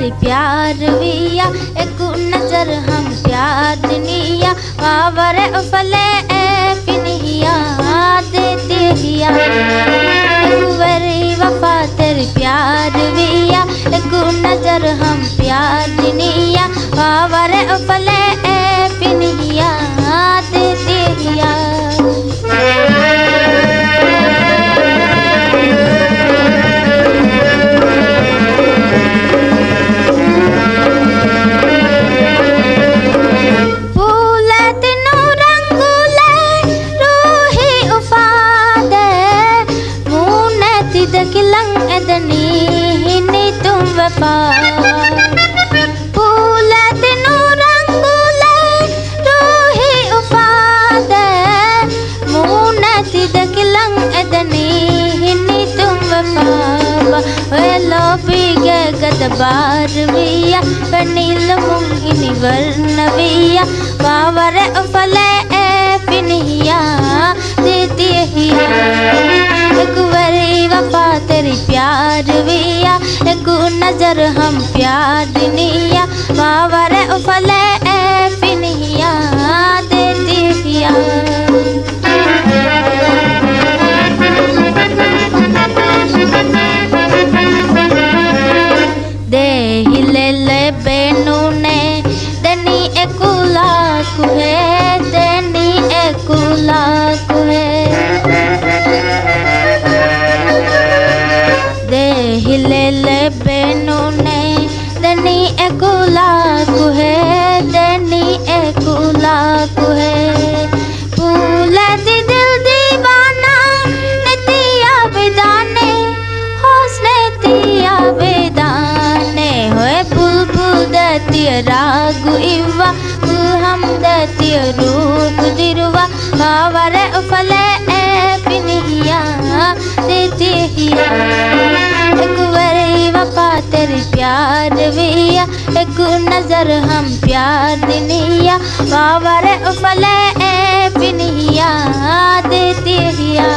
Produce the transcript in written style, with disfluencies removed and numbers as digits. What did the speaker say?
तेरी प्यार विया एक नजर हम प्यार दुनिया वावर उफले पिनिया देती हिया वरी वफा तेरी प्यार विया एक नजर हम प्यार दुनिया वावर उफले पिनिया देती हिया किलंग एदनी हिनी तुम वफा फूले तिनु रंगुले रूही उफादे मुने तिद किलंग एदनी हिनी तुम वफा वेलो पीगे गदबार विया पनील मुंगिनी वर्णविया वावरे उफले पिनिया देती हिया एक वरी वफा तेरी प्यार विया एक नजर हम प्यार दुनिया वावर उफले पिनिया देती हिया दे हिले ले बेनू ने दनी एकुला कुहे दनी एकुला कुहे हिले ले बेनू ने दनी एकुला कुहे दनी एकुला कुहे फूले दी दिल दीवाना नितिया विदाने होसने तिया विदाने होए बुलबुल दती रागु इवा हम दती रूप दिरुवा वावरे उफले पिनिया देती हिया एक वरी वफा तेरी प्यार विया एक नजर हम प्यार दुनिया वावर उफले पिनिया देती हिया।